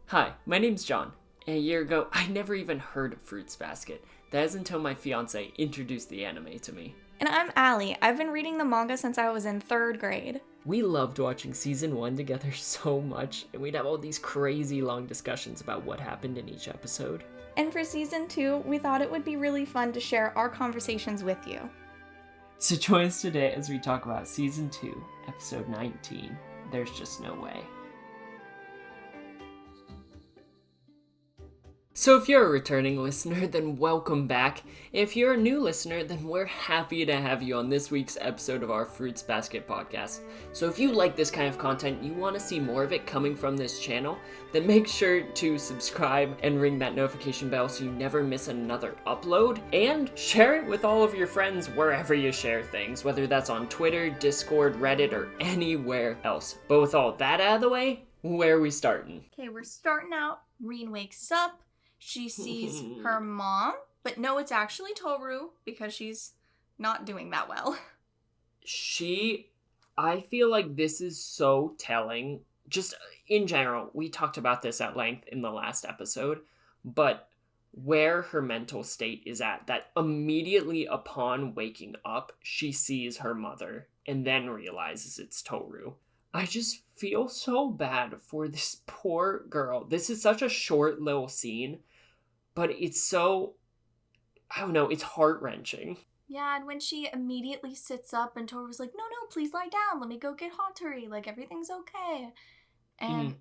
Hi, my name's John. A year ago, I never even heard of Fruits Basket. That is until my fiancé introduced the anime to me. And I'm Allie. I've been reading the manga since I was in 3rd grade. We loved watching season 1 together so much, and we'd have all these crazy long discussions about what happened in each episode. And for season 2, we thought it would be really fun to share our conversations with you. So join us today as we talk about season 2, episode 19, There's Just No Way. So if you're a returning listener, then welcome back. If you're a new listener, then we're happy to have you on this week's episode of our Fruits Basket podcast. So if you like this kind of content, you want to see more of it coming from this channel, then make sure to subscribe and ring that notification bell so you never miss another upload. And share it with all of your friends wherever you share things, whether that's on Twitter, Discord, Reddit, or anywhere else. But with all that out of the way, where are we starting? Okay, we're starting out. Rin wakes up. She sees her mom, but no, it's actually Tohru because she's not doing that well. I feel like this is so telling. Just in general, we talked about this at length in the last episode, but where her mental state is at, that immediately upon waking up, she sees her mother and then realizes it's Tohru. I just feel so bad for this poor girl. This is such a short little scene, but it's so, I don't know, it's heart-wrenching. Yeah, and when she immediately sits up and Tohru's like, no, please lie down. Let me go get Hattori. Like, everything's okay. And,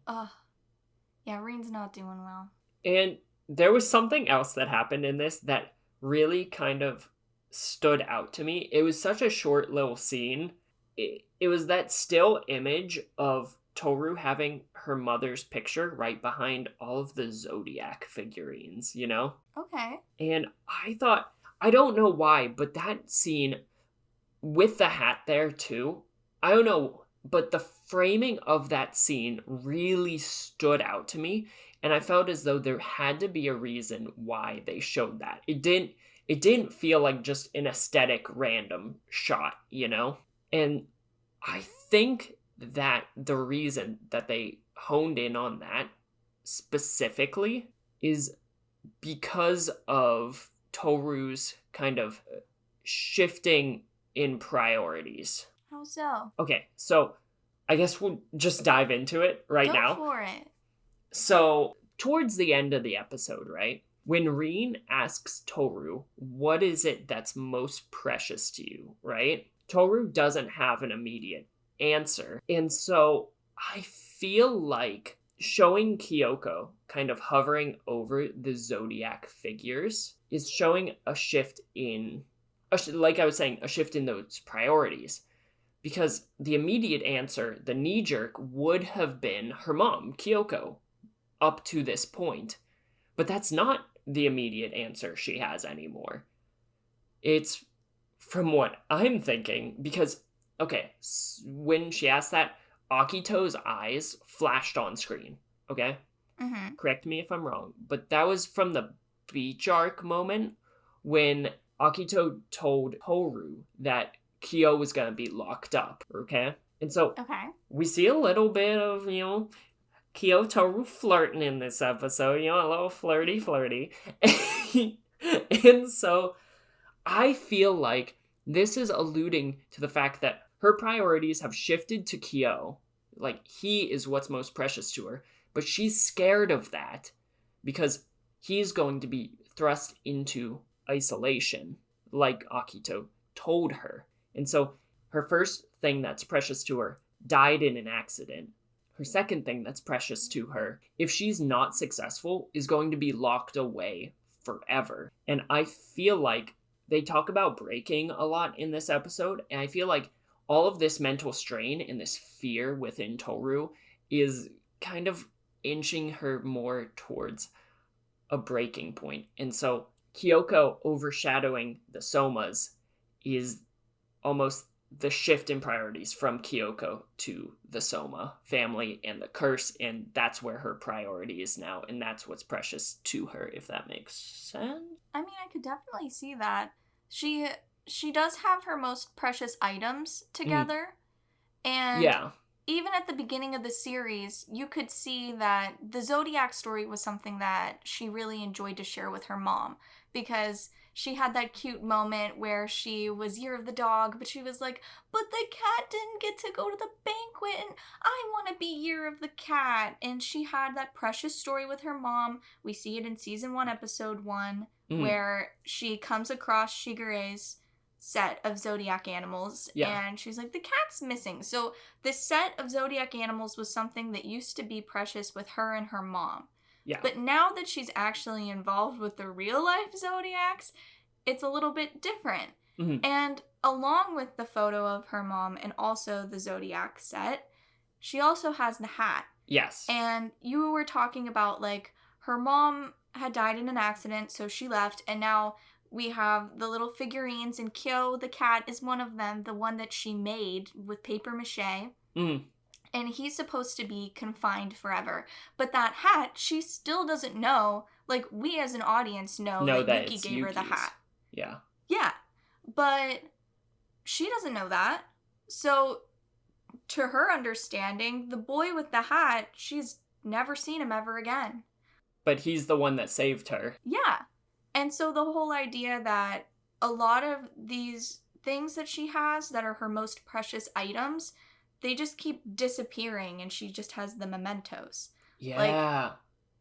yeah, Rin's not doing well. And there was something else that happened in this that really kind of stood out to me. It was such a short little scene. It was that still image of Tohru having her mother's picture right behind all of the Zodiac figurines, you know? Okay. And I thought, I don't know why, but that scene with the hat there too, I don't know, but the framing of that scene really stood out to me, and I felt as though there had to be a reason why they showed that. It didn't feel like just an aesthetic random shot, you know? And I think that the reason that they honed in on that specifically is because of Tohru's kind of shifting in priorities. How so? Okay, so I guess we'll just dive into it right now. Go for it. So, towards the end of the episode, right? When Rin asks Tohru, what is it that's most precious to you, right? Tohru doesn't have an immediate answer. And so I feel like showing Kyoko kind of hovering over the Zodiac figures is showing a shift in, like I was saying, a shift in those priorities. Because the immediate answer, the knee-jerk, would have been her mom, Kyoko, up to this point. But that's not the immediate answer she has anymore. It's from what I'm thinking, because, okay, when she asked that, Akito's eyes flashed on screen, okay? Mm-hmm. Correct me if I'm wrong, but that was from the beach arc moment when Akito told Tohru that Kyo was going to be locked up, okay? And so, we see a little bit of, Kyo Tohru flirting in this episode, a little flirty. And so, I feel like this is alluding to the fact that her priorities have shifted to Kyo. Like, he is what's most precious to her. But she's scared of that because he's going to be thrust into isolation, like Akito told her. And so her first thing that's precious to her died in an accident. Her second thing that's precious to her, if she's not successful, is going to be locked away forever. And I feel like they talk about breaking a lot in this episode, and I feel like all of this mental strain and this fear within Tohru is kind of inching her more towards a breaking point. And so Kyoko overshadowing the Somas is almost the shift in priorities from Kyoko to the Soma family and the curse, and that's where her priority is now, and that's what's precious to her, if that makes sense. I mean, I could definitely see that. She does have her most precious items together, and even at the beginning of the series, you could see that the Zodiac story was something that she really enjoyed to share with her mom, because she had that cute moment where she was Year of the Dog, but she was like, but the cat didn't get to go to the banquet, and I want to be Year of the Cat. And she had that precious story with her mom. We see it in season 1, episode 1, where she comes across Shigure's set of Zodiac animals, and she's like, the cat's missing. So this set of Zodiac animals was something that used to be precious with her and her mom. Yeah. But now that she's actually involved with the real life Zodiacs, it's a little bit different. And along with the photo of her mom and also the Zodiac set, she also has the hat. Yes. And you were talking about, like, her mom had died in an accident, so she left, and now we have the little figurines, and Kyo, the cat, is one of them, the one that she made with paper mache. And he's supposed to be confined forever. But that hat, she still doesn't know. Like, we as an audience know that Yuki gave her the hat. Yeah. Yeah. But she doesn't know that. So, to her understanding, the boy with the hat, she's never seen him ever again. But he's the one that saved her. Yeah. And so the whole idea that a lot of these things that she has that are her most precious items, they just keep disappearing, and she just has the mementos. Yeah. Like,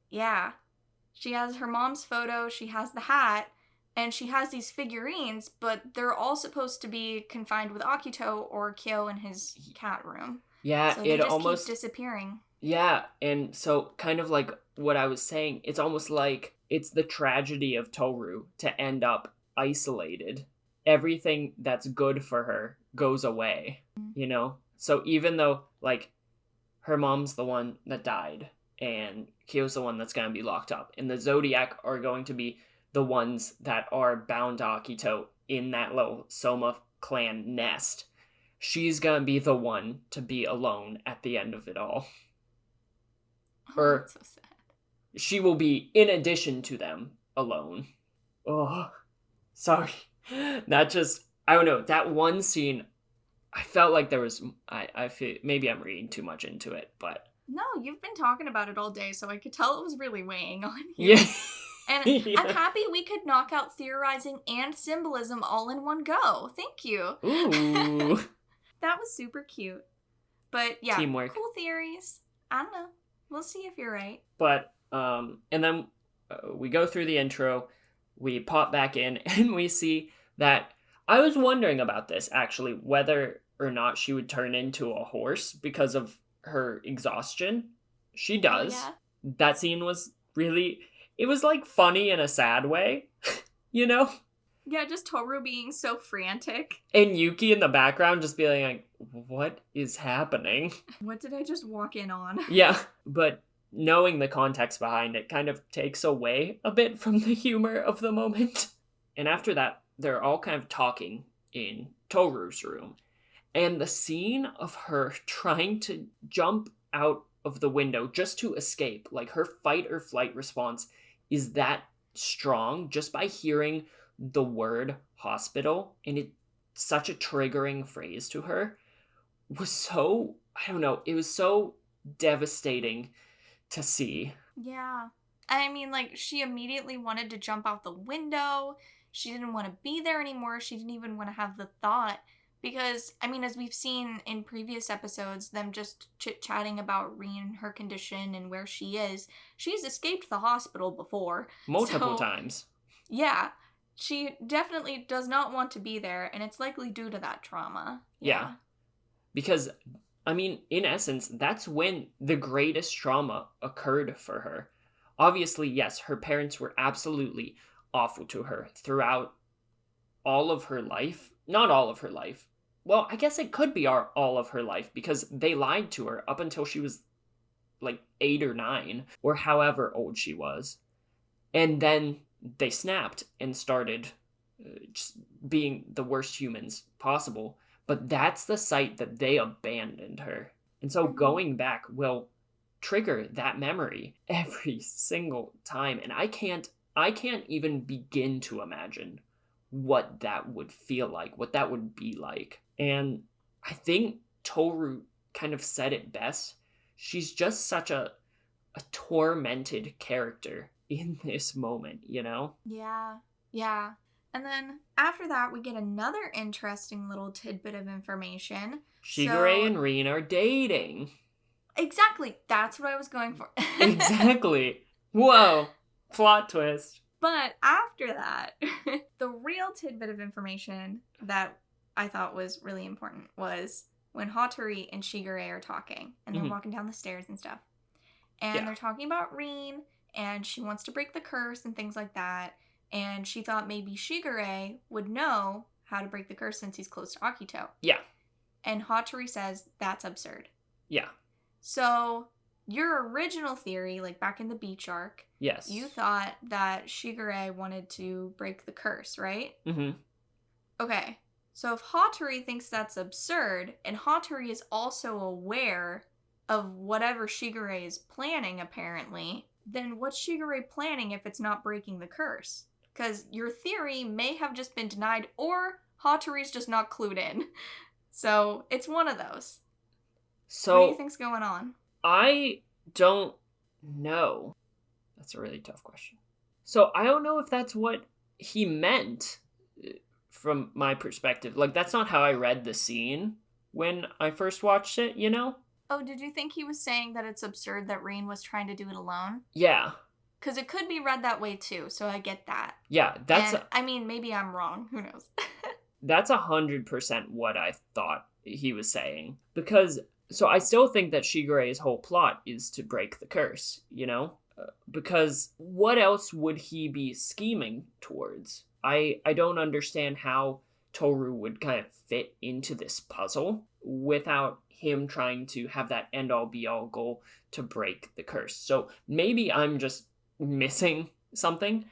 yeah. She has her mom's photo, she has the hat, and she has these figurines, but they're all supposed to be confined with Akito or Kyo in his cat room. Yeah, so they just keep disappearing. Yeah, and so kind of like what I was saying, it's almost like it's the tragedy of Tohru to end up isolated. Everything that's good for her goes away, you know? So even though, like, her mom's the one that died, and Kyo's the one that's going to be locked up, and the Zodiac are going to be the ones that are bound to Akito in that little Soma clan nest, she's going to be the one to be alone at the end of it all. Oh, that's so sad. She will be, in addition to them, alone. Oh, sorry. That just, I don't know, that one scene, I felt like there was, I feel, maybe I'm reading too much into it, but. No, you've been talking about it all day, so I could tell it was really weighing on you. Yeah. And yeah. I'm happy we could knock out theorizing and symbolism all in one go. Thank you. Ooh. That was super cute. But yeah, teamwork. Cool theories. I don't know. We'll see if you're right. But, and then we go through the intro, we pop back in, and we see that, I was wondering about this, actually, whether or not she would turn into a horse because of her exhaustion. She does. Oh, yeah. That scene was really, it was like funny in a sad way, you know? Yeah, just Tohru being so frantic. And Yuki in the background just being like, what is happening? What did I just walk in on? Yeah, but knowing the context behind it kind of takes away a bit from the humor of the moment. And after that, they're all kind of talking in Tohru's room. And the scene of her trying to jump out of the window just to escape, like her fight or flight response is that strong just by hearing the word hospital, and it's such a triggering phrase to her, was so, I don't know, it was so devastating to see. Yeah. I mean, like, she immediately wanted to jump out the window. She didn't want to be there anymore. She didn't even want to have the thought. Because, I mean, as we've seen in previous episodes, them just chit-chatting about Rin, her condition, and where she is, she's escaped the hospital before. Multiple times. Yeah. She definitely does not want to be there, and it's likely due to that trauma. Yeah. Because, I mean, in essence, that's when the greatest trauma occurred for her. Obviously, yes, her parents were absolutely awful to her throughout all of her life. Not all of her life. Well, I guess it could be all of her life, because they lied to her up until she was like 8 or 9, or however old she was. And then they snapped and started just being the worst humans possible. But that's the site that they abandoned her. And so going back will trigger that memory every single time. And I can't even begin to imagine what that would feel like, what that would be like. And I think Tohru kind of said it best. She's just such a tormented character in this moment, you know? Yeah. Yeah. And then after that, we get another interesting little tidbit of information. Shigure and Rin are dating. Exactly. That's what I was going for. Exactly. Whoa. Plot twist. But after that, the real tidbit of information that I thought was really important was when Hatori and Shigure are talking, and they're walking down the stairs and stuff. And they're talking about Rin, and she wants to break the curse and things like that. And she thought maybe Shigure would know how to break the curse since he's close to Akito. Yeah. And Hatori says, that's absurd. Yeah. So, your original theory, like back in the beach arc, yes, you thought that Shigure wanted to break the curse, right? Mm-hmm. Okay. So if Hatori thinks that's absurd, and Hatori is also aware of whatever Shigure is planning, apparently, then what's Shigure planning if it's not breaking the curse? Because your theory may have just been denied, or Hatori's just not clued in. So it's one of those. So what do you think's going on? I don't know. That's a really tough question. So I don't know if that's what he meant from my perspective. Like, that's not how I read the scene when I first watched it, you know? Oh, did you think he was saying that it's absurd that Rin was trying to do it alone? Yeah. Because it could be read that way too, so I get that. Yeah, that's... I mean, maybe I'm wrong. Who knows? That's 100% what I thought he was saying. Because... So I still think that Shigure's whole plot is to break the curse, you know? Because what else would he be scheming towards? I don't understand how Tohru would kind of fit into this puzzle without him trying to have that end-all be-all goal to break the curse. So maybe I'm just missing something,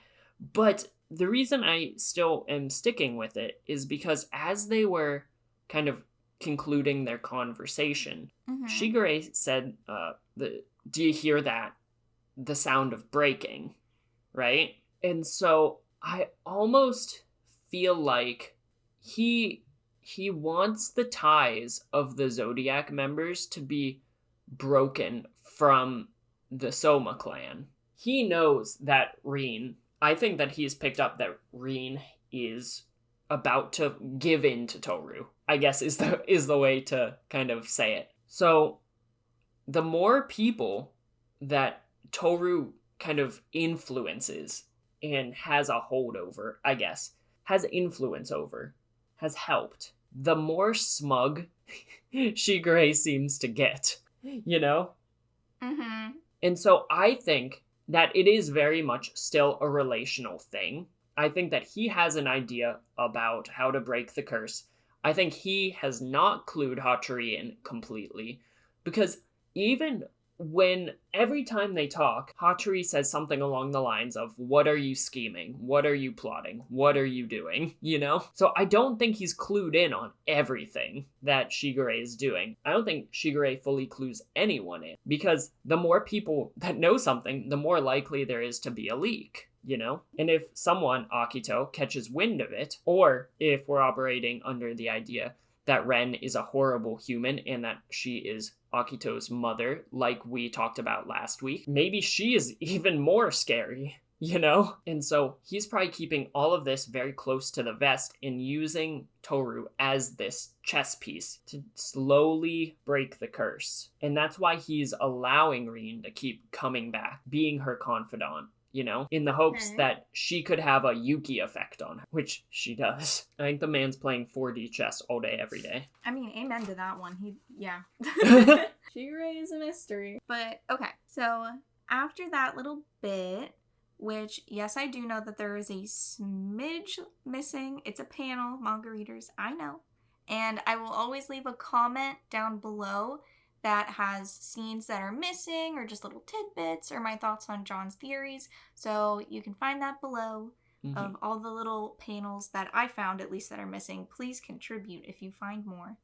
but the reason I still am sticking with it is because as they were kind of concluding their conversation, Shigure said, do you hear that? The sound of breaking, right? And so I almost feel like he wants the ties of the Zodiac members to be broken from the Soma clan. He knows that I think that he's picked up that Rin is about to give in to Tohru, I guess is the way to kind of say it. So the more people that Tohru kind of influences and has a hold over, I guess, has influence over, has helped, the more smug Shigure seems to get, you know? Mm-hmm. And so I think that it is very much still a relational thing. I think that he has an idea about how to break the curse. I think he has not clued Hatori in completely, because even when every time they talk, Hatori says something along the lines of, what are you scheming? What are you plotting? What are you doing? You know? So I don't think he's clued in on everything that Shigure is doing. I don't think Shigure fully clues anyone in, because the more people that know something, the more likely there is to be a leak. You know? And if someone, Akito, catches wind of it, or if we're operating under the idea that Ren is a horrible human and that she is Akito's mother, like we talked about last week, maybe she is even more scary, you know? And so he's probably keeping all of this very close to the vest and using Tohru as this chess piece to slowly break the curse. And that's why he's allowing Rin to keep coming back, being her confidant, you know, in the hopes that she could have a Yuki effect on her, which she does. I think the man's playing 4D chess all day, every day. I mean, amen to that one. Yeah. Shigure is a mystery. But, okay, so after that little bit, which, yes, I do know that there is a smidge missing. It's a panel, manga readers, I know. And I will always leave a comment down below that has scenes that are missing or just little tidbits or my thoughts on John's theories. So you can find that below of all the little panels that I found, at least, that are missing. Please contribute if you find more.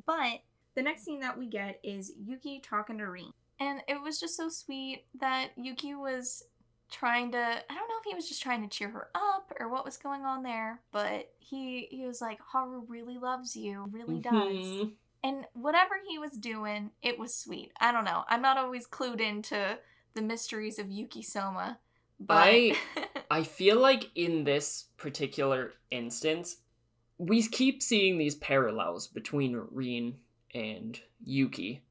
But the next scene that we get is Yuki talking to Rin. And it was just so sweet that Yuki was trying to, I don't know if he was just trying to cheer her up or what was going on there, but he was like, Haru really loves you, really does. And whatever he was doing, it was sweet. I don't know. I'm not always clued into the mysteries of Yuki Soma, but I feel like in this particular instance, we keep seeing these parallels between Rin and Yuki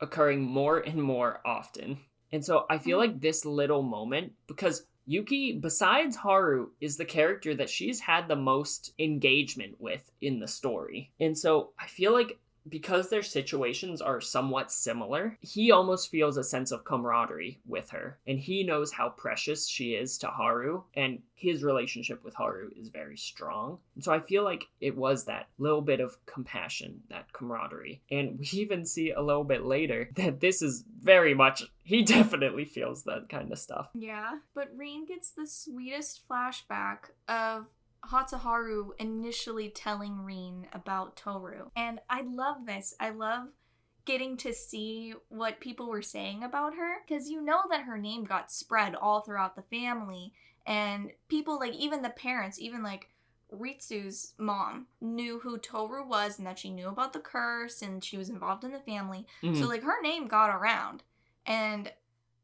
occurring more and more often. And so I feel like this little moment, because Yuki, besides Haru, is the character that she's had the most engagement with in the story. And so I feel like because their situations are somewhat similar, he almost feels a sense of camaraderie with her. And he knows how precious she is to Haru, and his relationship with Haru is very strong. And so I feel like it was that little bit of compassion, that camaraderie. And we even see a little bit later that this is very much, he definitely feels that kind of stuff. Yeah, but Rin gets the sweetest flashback of Hatsuharu initially telling Rin about Tohru. And I love this. I love getting to see what people were saying about her, because you know that her name got spread all throughout the family, and people, like, even the parents, even like Ritsu's mom knew who Tohru was and that she knew about the curse and she was involved in the family. So like her name got around. And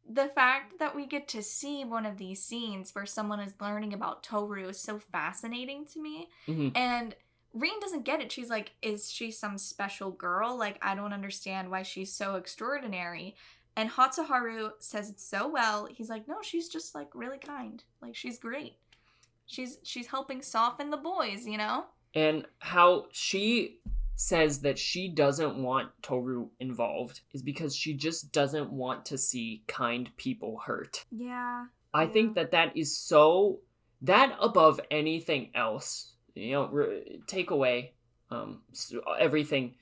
the fact that we get to see one of these scenes where someone is learning about Tohru is so fascinating to me. And Rin doesn't get it. She's like, is she some special girl? Like, I don't understand why she's so extraordinary. And Hatsuharu says it so well. He's like, no, she's just like really kind. Like, she's great. She's helping soften the boys, you know? And how she says that she doesn't want Tohru involved is because she just doesn't want to see kind people hurt. Yeah. I think that is so, that above anything else, you know, take away everything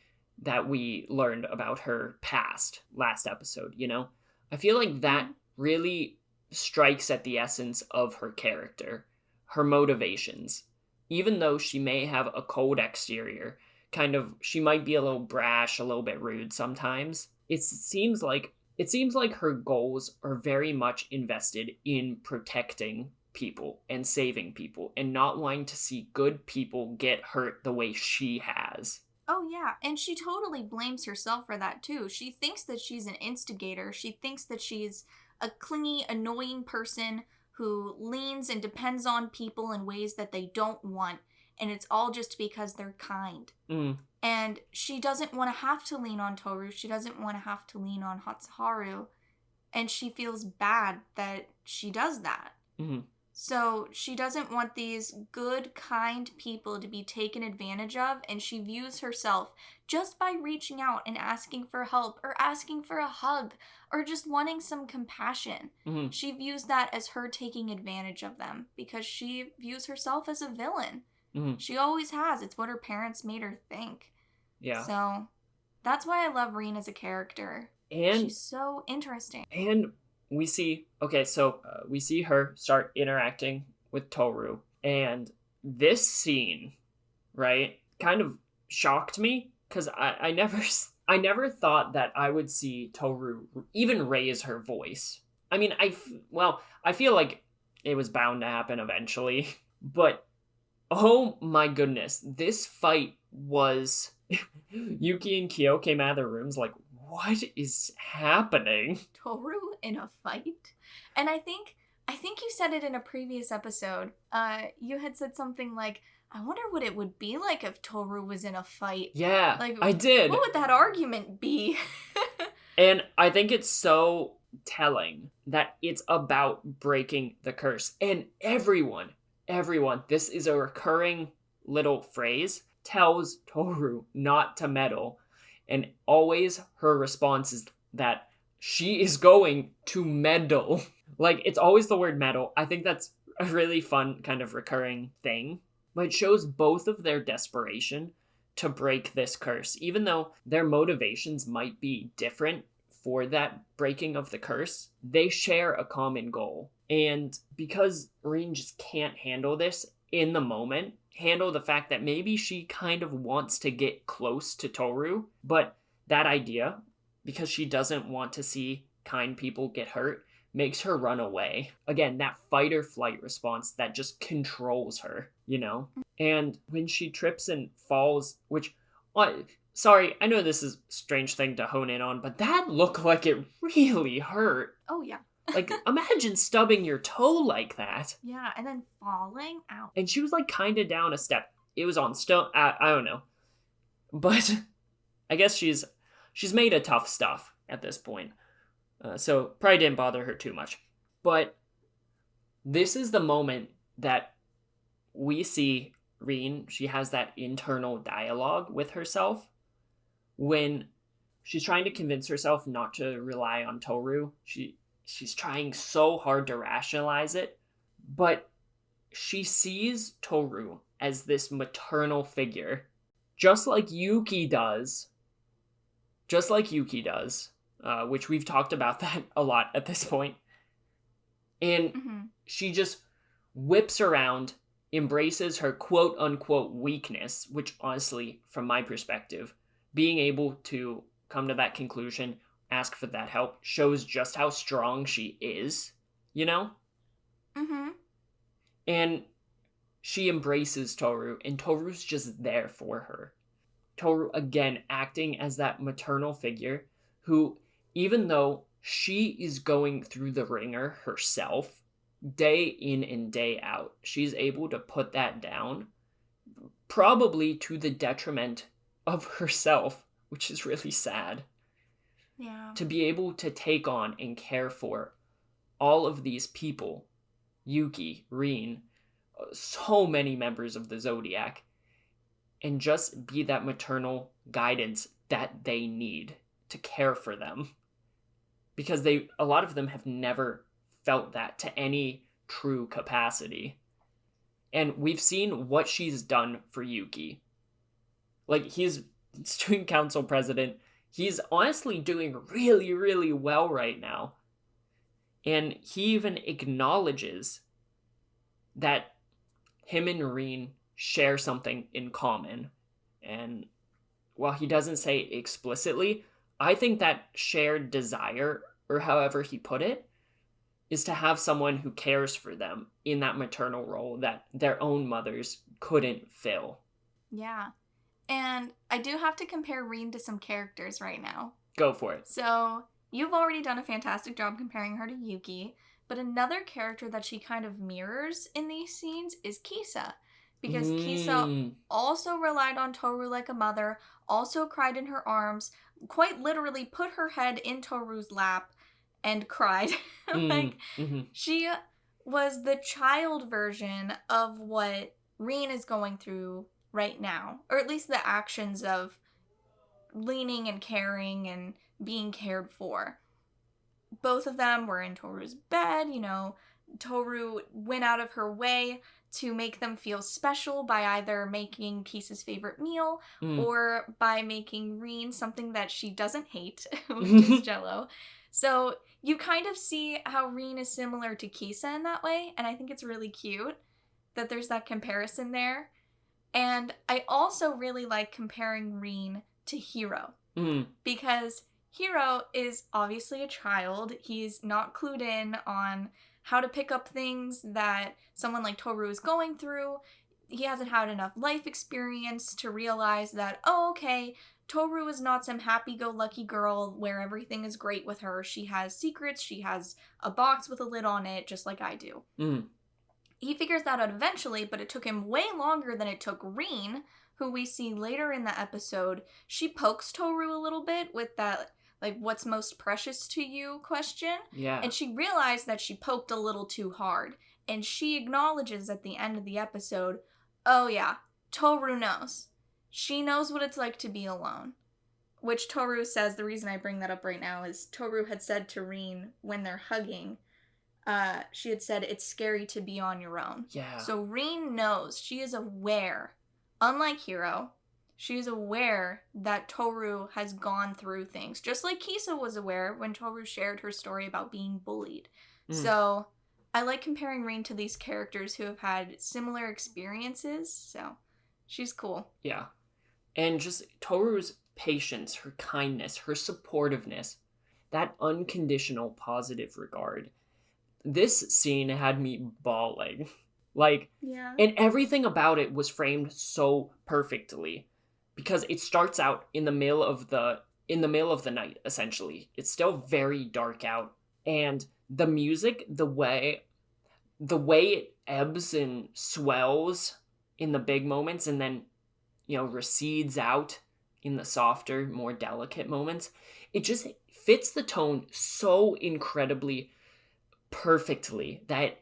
that we learned about her past last episode, you know? I feel like that really strikes at the essence of her character, her motivations. Even though she may have a cold exterior, kind of, she might be a little brash, a little bit rude sometimes. It seems like her goals are very much invested in protecting people and saving people and not wanting to see good people get hurt the way she has. Oh yeah, and she totally blames herself for that too. She thinks that she's an instigator. She thinks that she's a clingy, annoying person who leans and depends on people in ways that they don't want. And it's all just because they're kind. And she doesn't want to have to lean on Tohru. She doesn't want to have to lean on Hatsuharu. And she feels bad that she does that. So she doesn't want these good, kind people to be taken advantage of. And she views herself just by reaching out and asking for help or asking for a hug or just wanting some compassion. She views that as her taking advantage of them because she views herself as a villain. She always has. It's what her parents made her think. Yeah. So that's why I love Rin as a character. And she's so interesting. And we see, we see her start interacting with Tohru. And this scene, right, kind of shocked me because I never thought that I would see Tohru even raise her voice. I mean, I feel like it was bound to happen eventually, but oh my goodness, this fight was... Yuki and Kyo came out of their rooms like, what is happening? Tohru in a fight? And I think you said it in a previous episode. You had said something like, I wonder what it would be like if Tohru was in a fight. Yeah, like, I did. What would that argument be? And I think it's so telling that it's about breaking the curse. And everyone, this is a recurring little phrase, tells Tohru not to meddle. And always her response is that she is going to meddle. Like, it's always the word meddle. I think that's a really fun kind of recurring thing. But it shows both of their desperation to break this curse. Even though their motivations might be different for that breaking of the curse, they share a common goal. And because Rin just can't handle this in the moment, handle the fact that maybe she kind of wants to get close to Tohru, but that idea, because she doesn't want to see kind people get hurt, makes her run away. Again, that fight or flight response that just controls her, you know? And when she trips and falls, which sorry, I know this is a strange thing to hone in on, but that looked like it really hurt. Oh, yeah. Like, imagine stubbing your toe like that. Yeah, and then falling out. And she was, like, kind of down a step. It was on stone. I don't know. But I guess she's made of tough stuff at this point. So probably didn't bother her too much. But this is the moment that we see Rin. She has that internal dialogue with herself when she's trying to convince herself not to rely on Tohru. She's trying so hard to rationalize it, but she sees Tohru as this maternal figure, just like Yuki does, which we've talked about that a lot at this point. And she just whips around, embraces her quote-unquote weakness, which honestly, from my perspective, being able to come to that conclusion, ask for that help, shows just how strong she is, you know? And she embraces Tohru, and Tohru's just there for her. Tohru, again, acting as that maternal figure who, even though she is going through the ringer herself, day in and day out, she's able to put that down, probably to the detriment of herself, which is really sad. Yeah. To be able to take on and care for all of these people, Yuki, Rin, so many members of the Zodiac, and just be that maternal guidance that they need to care for them. Because a lot of them have never felt that to any true capacity. And we've seen what she's done for Yuki. Like, he's student council president. He's honestly doing really, really well right now. And he even acknowledges that him and Rin share something in common. And while he doesn't say it explicitly, I think that shared desire, or however he put it, is to have someone who cares for them in that maternal role that their own mothers couldn't fill. Yeah. And I do have to compare Rin to some characters right now. Go for it. So, you've already done a fantastic job comparing her to Yuki, but another character that she kind of mirrors in these scenes is Kisa. Because Kisa also relied on Tohru like a mother, also cried in her arms, quite literally put her head in Tohru's lap and cried. She was the child version of what Rin is going through right now. Or at least the actions of leaning and caring and being cared for. Both of them were in Tohru's bed, you know. Tohru went out of her way to make them feel special by either making Kisa's favorite meal or by making Rin something that she doesn't hate, which is Jello. So you kind of see how Rin is similar to Kisa in that way, and I think it's really cute that there's that comparison there. And I also really like comparing Rin to Hiro, because Hiro is obviously a child. He's not clued in on how to pick up things that someone like Tohru is going through. He hasn't had enough life experience to realize that, oh, okay, Tohru is not some happy-go-lucky girl where everything is great with her. She has secrets, she has a box with a lid on it, just like I do. He figures that out eventually, but it took him way longer than it took Rin, who we see later in the episode. She pokes Tohru a little bit with that, like, what's most precious to you question. Yeah. And she realized that she poked a little too hard. And she acknowledges at the end of the episode, oh yeah, Tohru knows. She knows what it's like to be alone. Which Tohru says, the reason I bring that up right now is Tohru had said to Rin when they're hugging, she had said, it's scary to be on your own. Yeah. So Rin knows. She is aware. Unlike Hiro, she is aware that Tohru has gone through things. Just like Kisa was aware when Tohru shared her story about being bullied. So I like comparing Rin to these characters who have had similar experiences. So she's cool. Yeah. And just Tohru's patience, her kindness, her supportiveness, that unconditional positive regard. This scene had me bawling. Like, yeah. And everything about it was framed so perfectly. because it starts out in the middle of the night, essentially. It's still very dark out, and the music, the way it ebbs and swells in the big moments and then, recedes out in the softer, more delicate moments, it just fits the tone so incredibly perfectly that,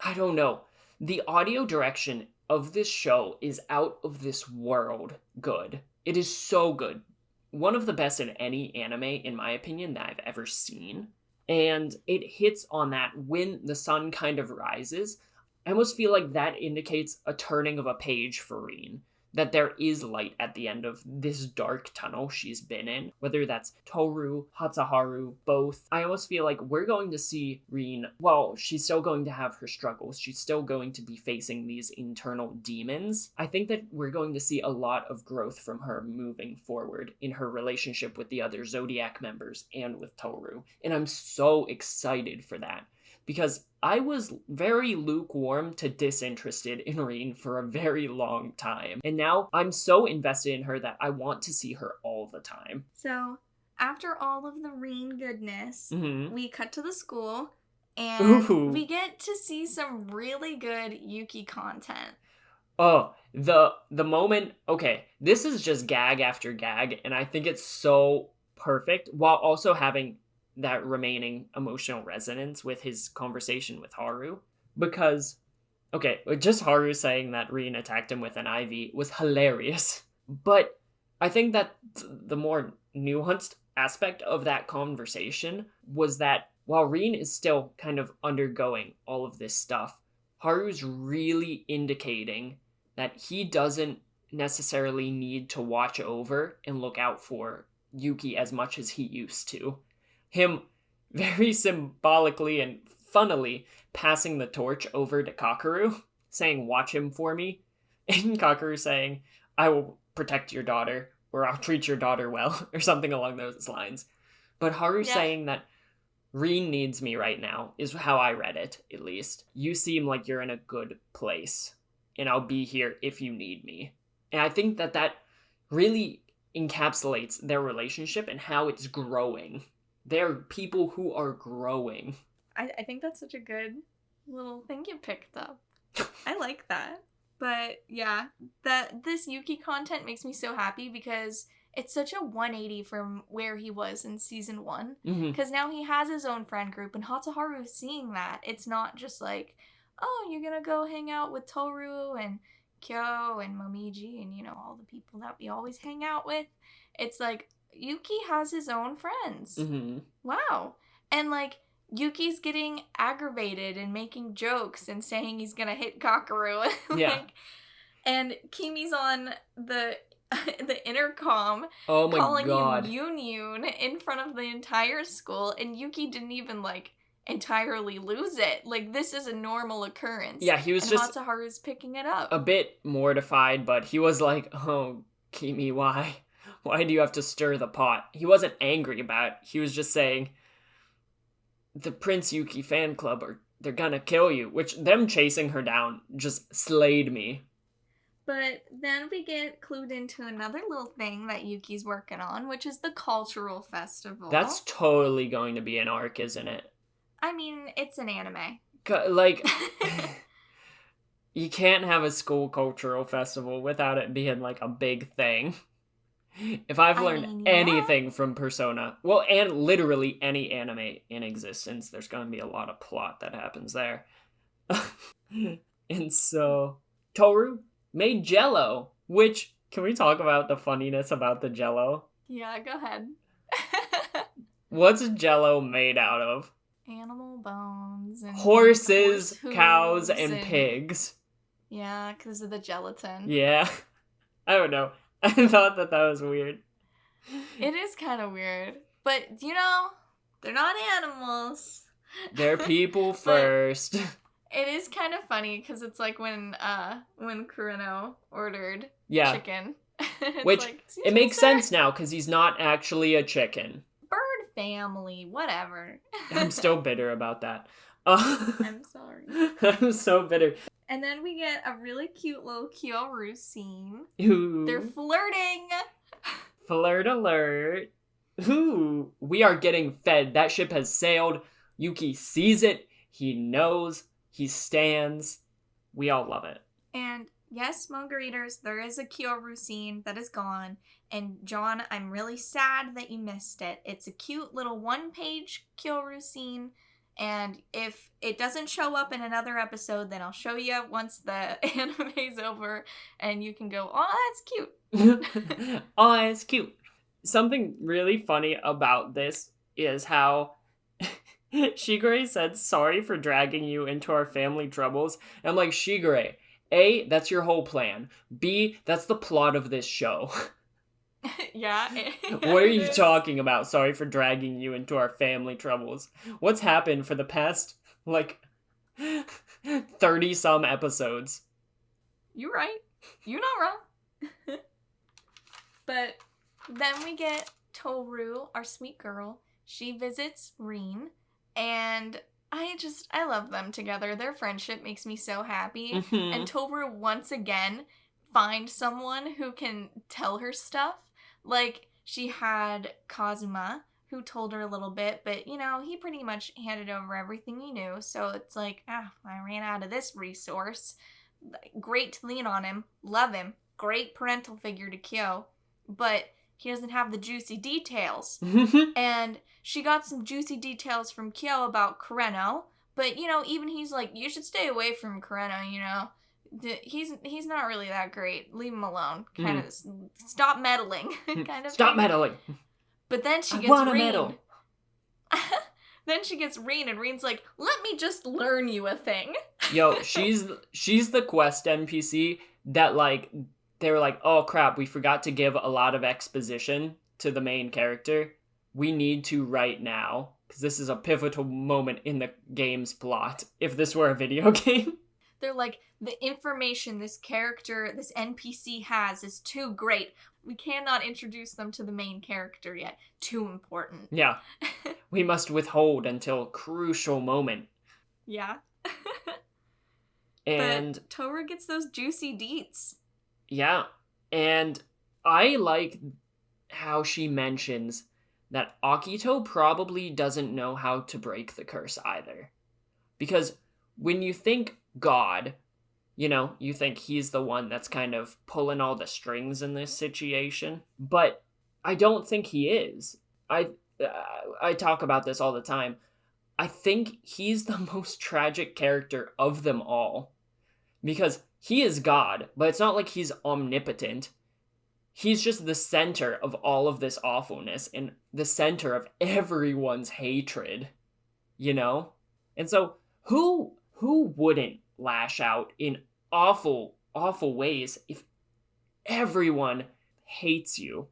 I don't know, the audio direction of this show is out of this world good. It is so good. One of the best in any anime, in my opinion, that I've ever seen. And it hits on that when the sun kind of rises. I almost feel like that indicates a turning of a page for Rin. That there is light at the end of this dark tunnel she's been in. Whether that's Tohru, Hatsuharu, both. I almost feel like we're going to see Rin, well, she's still going to have her struggles. She's still going to be facing these internal demons. I think that we're going to see a lot of growth from her moving forward in her relationship with the other Zodiac members and with Tohru. And I'm so excited for that. Because I was very lukewarm to disinterested in Rin for a very long time. And now I'm so invested in her that I want to see her all the time. So, after all of the Rin goodness, we cut to the school, and we get to see some really good Yuki content. Oh, the moment, okay, this is just gag after gag, and I think it's so perfect, while also having that remaining emotional resonance with his conversation with Haru. Because, okay, just Haru saying that Rin attacked him with an IV was hilarious. But I think that the more nuanced aspect of that conversation was that while Rin is still kind of undergoing all of this stuff, Haru's really indicating that he doesn't necessarily need to watch over and look out for Yuki as much as he used to. Him very symbolically and funnily passing the torch over to Kakeru, saying, "Watch him for me," and Kakeru saying, "I will protect your daughter," or "I'll treat your daughter well," or something along those lines. But Haru saying that Rin needs me right now is how I read it, at least. You seem like you're in a good place, and I'll be here if you need me. And I think that really encapsulates their relationship and how it's growing. They're people who are growing. I think that's such a good little thing you picked up. I like that. But yeah, this Yuki content makes me so happy because it's such a 180 from where he was in season 1. Because now he has his own friend group, and Hatsuharu is seeing that. It's not just like, oh, you're gonna go hang out with Tohru and Kyo and Momiji and, all the people that we always hang out with. It's like, Yuki has his own friends. Wow. And, Yuki's getting aggravated and making jokes and saying he's gonna hit Kakeru. And Kimi's on the intercom calling him Yun in front of the entire school, and Yuki didn't even, entirely lose it. This is a normal occurrence. Yeah, he was just... Hatsuharu's picking it up. A bit mortified, but he was like, "Oh, Kimi, why? Why do you have to stir the pot?" He wasn't angry about it. He was just saying, the Prince Yuki fan club, they're gonna kill you. Which, them chasing her down just slayed me. But then we get clued into another little thing that Yuki's working on, which is the cultural festival. That's totally going to be an arc, isn't it? I mean, it's an anime. You can't have a school cultural festival without it being, a big thing. If I've learned anything from Persona, well, and literally any anime in existence, there's going to be a lot of plot that happens there. And so, Tohru made Jello, which, can we talk about the funniness about the Jello? Yeah, go ahead. What's Jello made out of? Animal bones. And horses, cows, and pigs. Yeah, because of the gelatin. Yeah. I don't know. I thought that was weird. It is kind of weird. But, they're not animals. They're people first. It is kind of funny because it's like when Kureno ordered chicken. Which, it makes sense now because he's not actually a chicken. Bird family, whatever. I'm still bitter about that. I'm sorry. I'm so bitter. And then we get a really cute little Kyo scene. Ooh. They're flirting. Flirt alert. Ooh. We are getting fed. That ship has sailed. Yuki sees it. He knows. He stands. We all love it. And yes, manga readers, there is a Kyo scene that is gone. And John, I'm really sad that you missed it. It's a cute little one-page Kyo scene. And if it doesn't show up in another episode, then I'll show you once the anime's over. And you can go, oh, that's cute. Oh, it's cute. Something really funny about this is how Shigure said, sorry for dragging you into our family troubles. And I'm like, Shigure, A, that's your whole plan. B, that's the plot of this show. Yeah. What are you talking about? Sorry for dragging you into our family troubles. What's happened for the past, 30-some episodes? You're right. You're not wrong. But then we get Tohru, our sweet girl. She visits Rin. And I love them together. Their friendship makes me so happy. Mm-hmm. And Tohru once again finds someone who can tell her stuff. Like, she had Kazuma, who told her a little bit, but, he pretty much handed over everything he knew. So it's like, I ran out of this resource. Great to lean on him. Love him. Great parental figure to Kyo. But he doesn't have the juicy details. And she got some juicy details from Kyo about Kureno. But, even he's like, you should stay away from Kureno, He's not really that great. Leave him alone. Kind of stop meddling. Kind of Stop thing. meddling. But then she gets wanna Rin. meddle. Then she gets Rin, and Rin's like, let me just learn you a thing. Yo, she's the quest NPC that, they were like, oh crap, we forgot to give a lot of exposition to the main character. We need to right now, because this is a pivotal moment in the game's plot, if this were a video game. They're like, the information this character, this NPC has is too great. We cannot introduce them to the main character yet. Too important. Yeah. We must withhold until a crucial moment. Yeah. And but Tohru gets those juicy deets. Yeah. And I like how she mentions that Akito probably doesn't know how to break the curse either. Because when you think God, you think he's the one that's kind of pulling all the strings in this situation. But I don't think he is. I talk about this all the time. I think he's the most tragic character of them all. Because he is God, but it's not like he's omnipotent. He's just the center of all of this awfulness and the center of everyone's hatred, And so who wouldn't lash out in awful, awful ways if everyone hates you,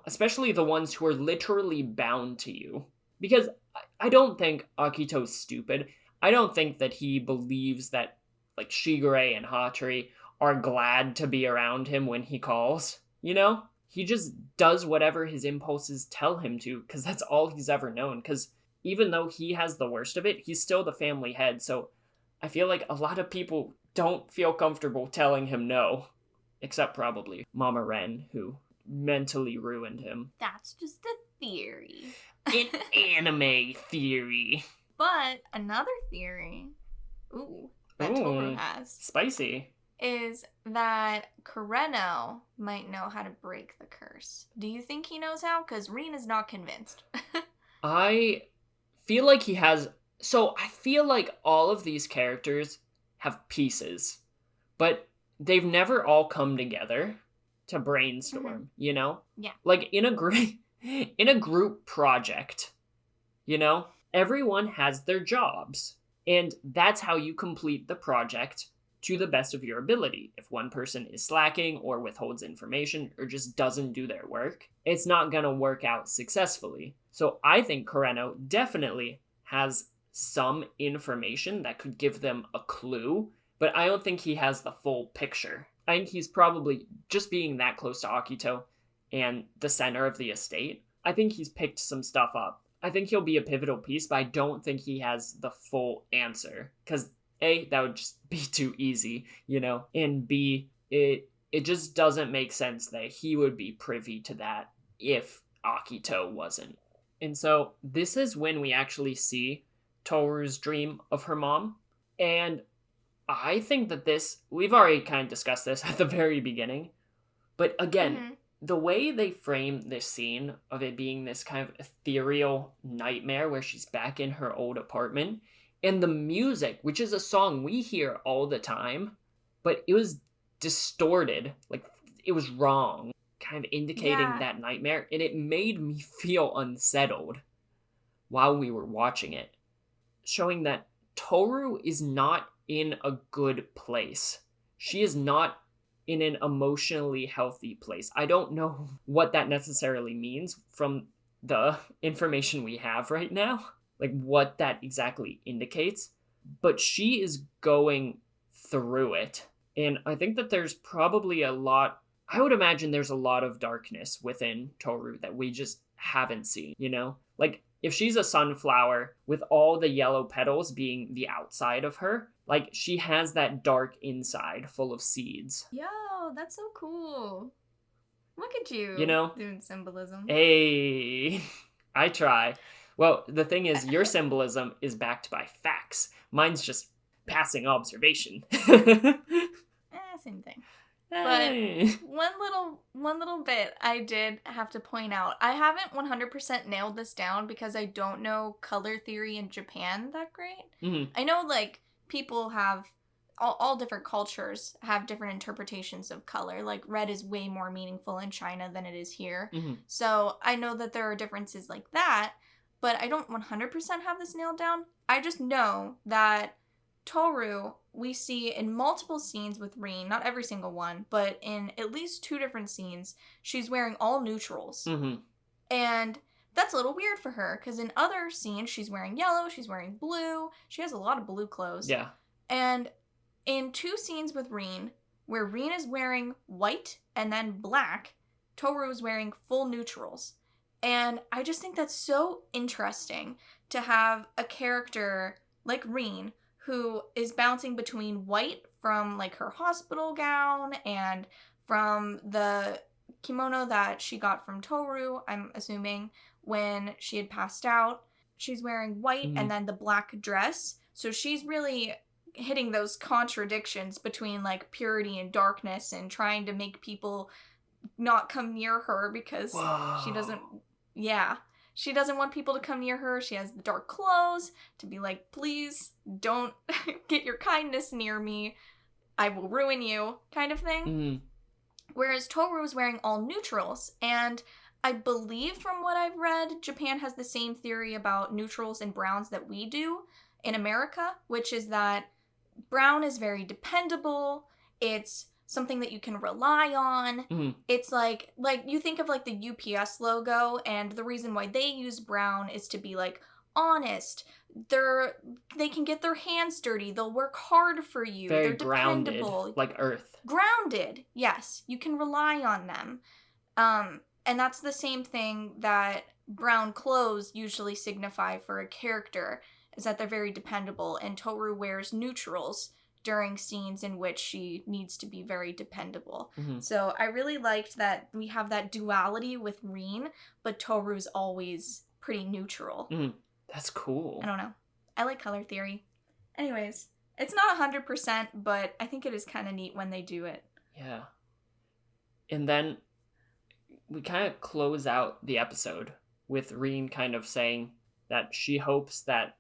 Especially the ones who are literally bound to you. Because I don't think Akito's stupid. I don't think that he believes that, Shigure and Hattori are glad to be around him when he calls, He just does whatever his impulses tell him to, because that's all he's ever known. Because even though he has the worst of it, he's still the family head, so I feel like a lot of people don't feel comfortable telling him no. Except probably Mama Ren, who mentally ruined him. That's just a theory. An anime theory. But another theory, that Tohru has. Spicy. Is that Kureno might know how to break the curse. Do you think he knows how? Because Rin is not convinced. I feel like he has... So I feel like all of these characters have pieces, but they've never all come together to brainstorm, Yeah. Like in a group project, everyone has their jobs, and that's how you complete the project to the best of your ability. If one person is slacking or withholds information or just doesn't do their work, it's not going to work out successfully. So I think Kureno definitely has some information that could give them a clue, but I don't think he has the full picture. I think he's probably just being that close to Akito and the center of the estate. I think he's picked some stuff up. I think he'll be a pivotal piece, but I don't think he has the full answer, because A, that would just be too easy, you know? And B, it just doesn't make sense that he would be privy to that if Akito wasn't. And so this is when we actually see Toru's dream of her mom. And I think that we've already kind of discussed this at the very beginning. But again, the way they frame this scene of it being this kind of ethereal nightmare where she's back in her old apartment, and the music, which is a song we hear all the time, but it was distorted, like it was wrong, kind of indicating that nightmare, and it made me feel unsettled while we were watching it, showing that Tohru is not in a good place. She is not in an emotionally healthy place. I don't know what that necessarily means from the information we have right now, like what that exactly indicates, but she is going through it. And I think that there's probably I would imagine there's a lot of darkness within Tohru that we just haven't seen, you know? Like, if she's a sunflower with all the yellow petals being the outside of her, like, she has that dark inside full of seeds. Yo, that's so cool. Look at you. You know? Doing symbolism. Hey, I try. Well, the thing is, your symbolism is backed by facts. Mine's just passing observation. Same thing. But one little bit I did have to point out. I haven't 100% nailed this down because I don't know color theory in Japan that great. Mm-hmm. I know, like, people have, all different cultures have different interpretations of color. Like, red is way more meaningful in China than it is here. Mm-hmm. So I know that there are differences like that, but I don't 100% have this nailed down. I just know that Tohru, we see in multiple scenes with Rin, not every single one, but in at least 2 different scenes, she's wearing all neutrals. Mm-hmm. And that's a little weird for her, because in other scenes, she's wearing yellow, she's wearing blue, she has a lot of blue clothes. Yeah. And in 2 scenes with Rin, where Rin is wearing white and then black, Tohru is wearing full neutrals. And I just think that's so interesting to have a character like Rin, who is bouncing between white from, like, her hospital gown and from the kimono that she got from Tohru, I'm assuming, when she had passed out. She's wearing white and then the black dress. So she's really hitting those contradictions between, like, purity and darkness and trying to make people not come near her because she doesn't... Yeah. She doesn't want people to come near her. She has the dark clothes to be like, please don't get your kindness near me. I will ruin you, kind of thing. Mm-hmm. Whereas Tohru is wearing all neutrals. And I believe from what I've read, Japan has the same theory about neutrals and browns that we do in America, which is that brown is very dependable. It's something that you can rely on. Mm-hmm. It's like you think of, like, the UPS logo, and the reason why they use brown is to be, like, honest. They can get their hands dirty. They'll work hard for you. Very They're dependable. grounded, like earth. Grounded, yes. You can rely on them. And that's the same thing that brown clothes usually signify for a character, is that they're very dependable, and Tohru wears neutrals during scenes in which she needs to be very dependable. Mm-hmm. So I really liked that we have that duality with Rin, but Tohru's always pretty neutral. Mm-hmm. That's cool. I don't know. I like color theory. Anyways, it's not 100%, but I think it is kind of neat when they do it. Yeah. And then we kind of close out the episode with Rin kind of saying that she hopes that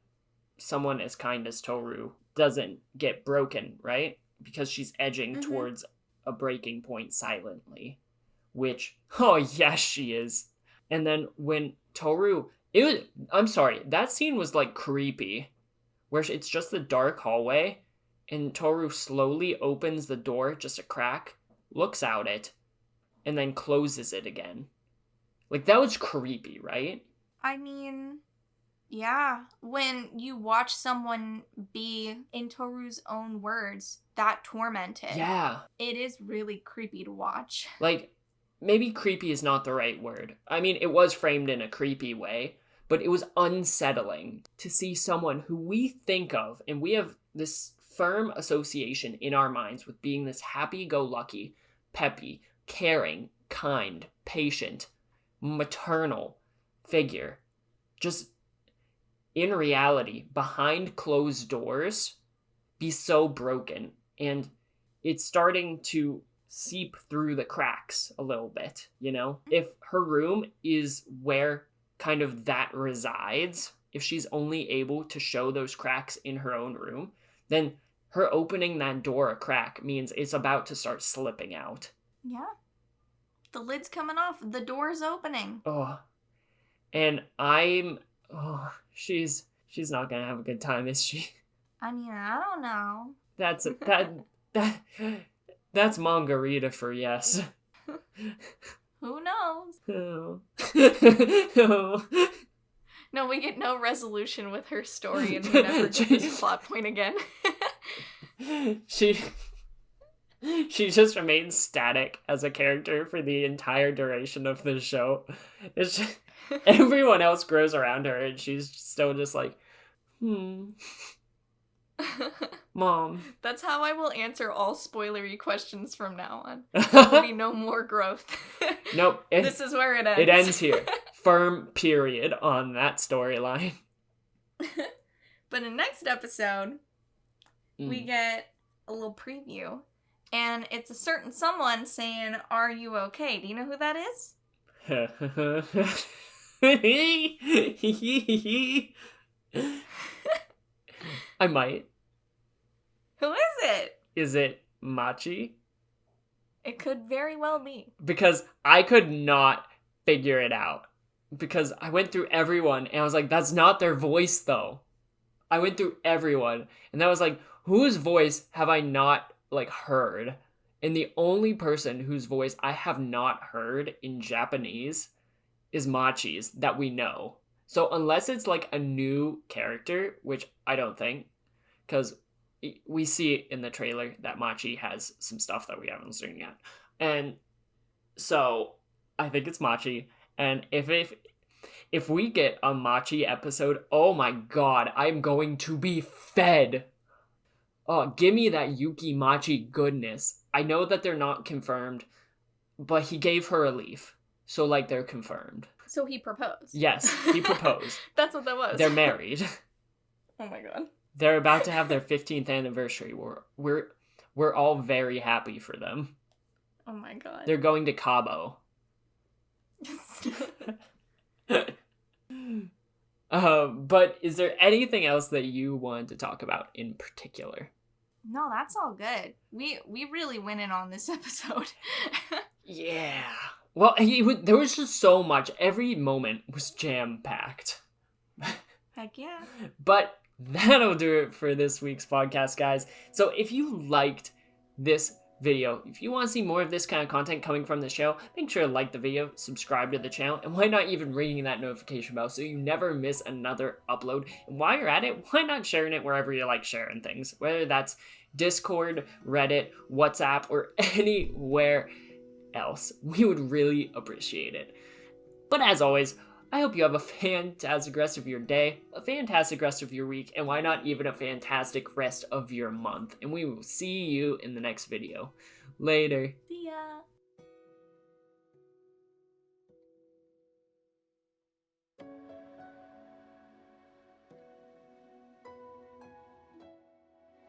someone as kind as Tohru doesn't get broken, right? Because she's edging towards a breaking point silently. Which, oh yes, she is. And then when Tohru... I'm sorry, that scene was, like, creepy. Where it's just the dark hallway, and Tohru slowly opens the door, just a crack, looks out it, and then closes it again. Like, that was creepy, right? I mean... Yeah, when you watch someone be, in Tohru's own words, that tormented. Yeah. It is really creepy to watch. Like, maybe creepy is not the right word. I mean, it was framed in a creepy way, but it was unsettling to see someone who we think of, and we have this firm association in our minds with being this happy-go-lucky, peppy, caring, kind, patient, maternal figure. Just in reality, behind closed doors, be so broken. And it's starting to seep through the cracks a little bit, you know? If her room is where kind of that resides, if she's only able to show those cracks in her own room, then her opening that door a crack means it's about to start slipping out. Yeah. The lid's coming off. The door's opening. Oh. And she's not gonna have a good time, is she? I mean, I don't know. That's margarita for yes. Who knows? Oh. No, we get no resolution with her story, and we never get this plot point again. She just remains static as a character for the entire duration of the show. It's just, everyone else grows around her, and she's still just like, Mom. That's how I will answer all spoilery questions from now on. There will be no more growth. Nope. This is where it ends. It ends here. Firm period on that storyline. But in next episode, we get a little preview. And it's a certain someone saying, "Are you okay?" Do you know who that is? I might. Who is it? Is it Machi? It could very well be. Because I could not figure it out. Because I went through everyone and I was like, that's not their voice though. I went through everyone and I was like, whose voice have I not heard? And the only person whose voice I have not heard in Japanese is Machi's that we know. So unless it's a new character, which I don't think, because we see in the trailer that Machi has some stuff that we haven't seen yet. And so I think it's Machi. And if we get a Machi episode, oh my god, I'm going to be fed. Oh, give me that Yuki Machi goodness. I know that they're not confirmed, but he gave her a leaf. So they're confirmed. So he proposed. Yes, he proposed. That's what that was. They're married. Oh my god. They're about to have their 15th anniversary. We're all very happy for them. Oh my god. They're going to Cabo. But is there anything else that you wanted to talk about in particular? No, that's all good. We really went in on this episode. Yeah. Well, there was just so much. Every moment was jam-packed. Heck yeah. But that'll do it for this week's podcast, guys. So if you liked this video, if you want to see more of this kind of content coming from the show, make sure to like the video, subscribe to the channel, and why not even ringing that notification bell so you never miss another upload. And while you're at it, why not sharing it wherever you like sharing things, whether that's Discord, Reddit, WhatsApp, or anywhere else. We would really appreciate it. But as always, I hope you have a fantastic rest of your day, a fantastic rest of your week, and why not even a fantastic rest of your month. And we will see you in the next video. Later.